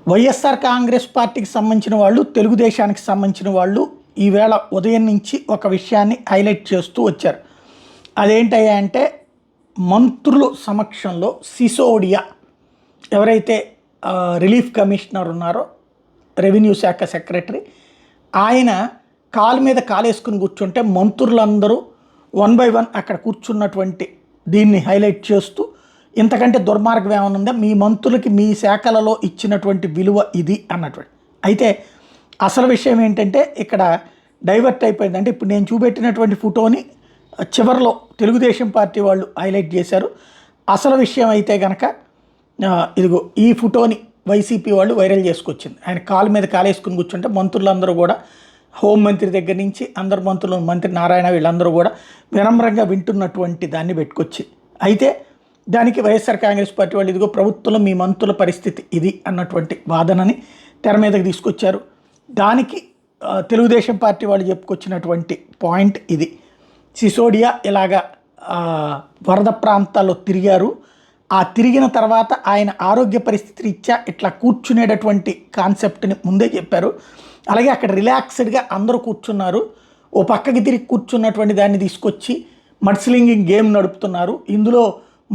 వైఎస్ఆర్ కాంగ్రెస్ పార్టీకి సంబంధించిన వాళ్ళు, తెలుగుదేశానికి సంబంధించిన వాళ్ళు ఈవేళ ఉదయం నుంచి ఒక విషయాన్ని హైలైట్ చేస్తూ వచ్చారు. అదేంటయ్యా అంటే, మంత్రుల సమక్షంలో సిసోడియా ఎవరైతే రిలీఫ్ కమిషనర్ ఉన్నారో, రెవెన్యూ శాఖ సెక్రటరీ, ఆయన కాలు మీద కాలేసుకుని కూర్చుంటే మంత్రులందరూ 1 by 1 అక్కడ కూర్చున్నటువంటి దీన్ని హైలైట్ చేస్తూ, ఇంతకంటే దుర్మార్గం ఏమైనా ఉందా, మీ మంత్రులకి మీ శాఖలలో ఇచ్చినటువంటి విలువ ఇది అన్నటువంటి. అయితే అసలు విషయం ఏంటంటే ఇక్కడ డైవర్ట్ అయిపోయింది. అంటే ఇప్పుడు నేను చూపెట్టినటువంటి ఫోటోని చివరిలో తెలుగుదేశం పార్టీ వాళ్ళు హైలైట్ చేశారు. అసలు విషయం అయితే కనుక ఇదిగో ఈ ఫోటోని వైసీపీ వాళ్ళు వైరల్ చేసుకొచ్చింది. ఆయన కాలు మీద కాలేసుకుని కూర్చుంటే మంత్రులందరూ కూడా, హోంమంత్రి దగ్గర నుంచి అందరు మంత్రులు, మంత్రి నారాయణ, వీళ్ళందరూ కూడా వినమ్రంగా వింటున్నటువంటి దాన్ని పెట్టుకొచ్చి, అయితే దానికి వైఎస్ఆర్ కాంగ్రెస్ పార్టీ వాళ్ళు ఇదిగో ప్రభుత్వంలో మీ మంత్రుల పరిస్థితి ఇది అన్నటువంటి వాదనని తెర మీదకి తీసుకొచ్చారు. దానికి తెలుగుదేశం పార్టీ వాళ్ళు చెప్పుకొచ్చినటువంటి పాయింట్ ఇది. సిసోడియా ఇలాగా వరద ప్రాంతాల్లో తిరిగారు. ఆ తిరిగిన తర్వాత ఆయన ఆరోగ్య పరిస్థితి రీత్యా ఇట్లా కూర్చునేటటువంటి కాన్సెప్ట్ని ముందే చెప్పారు. అలాగే అక్కడ రిలాక్స్డ్గా అందరూ కూర్చున్నారు. ఓ పక్కకి తిరిగి కూర్చున్నటువంటి దాన్ని తీసుకొచ్చి మడ్స్లింగింగ్ గేమ్ నడుపుతున్నారు. ఇందులో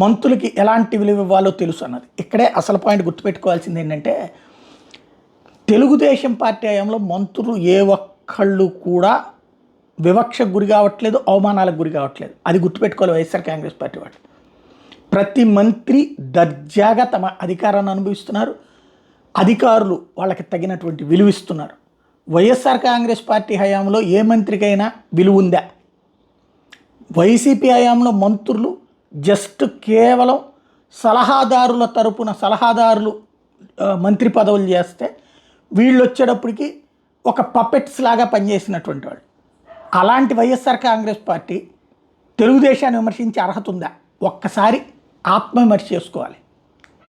మంత్రులకి ఎలాంటి విలువ ఇవ్వాలో తెలుసు అన్నది. ఇక్కడే అసలు పాయింట్ గుర్తుపెట్టుకోవాల్సింది ఏంటంటే, తెలుగుదేశం పార్టీ హయాంలో మంత్రులు ఏ ఒక్కళ్ళు కూడా వివక్షకు గురి కావట్లేదు, అవమానాలకు గురి కావట్లేదు. అది గుర్తుపెట్టుకోవాలి వైఎస్ఆర్ కాంగ్రెస్ పార్టీ వాళ్ళు. ప్రతి మంత్రి దర్జాగా తమ అధికారాన్ని అనుభవిస్తున్నారు. అధికారులు వాళ్ళకి తగినటువంటి విలువ ఇస్తున్నారు. వైఎస్ఆర్ కాంగ్రెస్ పార్టీ హయాంలో ఏ మంత్రికైనా విలువ ఉందా? వైసీపీ హయాంలో మంత్రులు జస్ట్ కేవలం సలహాదారుల తరపున సలహాదారులు మంత్రి పదవులు చేస్తే, వీళ్ళు వచ్చేటప్పటికి ఒక పపెట్స్ లాగా పనిచేసినటువంటి వాళ్ళు. అలాంటి వైఎస్ఆర్ కాంగ్రెస్ పార్టీ తెలుగుదేశాన్ని విమర్శించే అర్హత ఉందా? ఒక్కసారి ఆత్మవిమర్శ చేసుకోవాలి.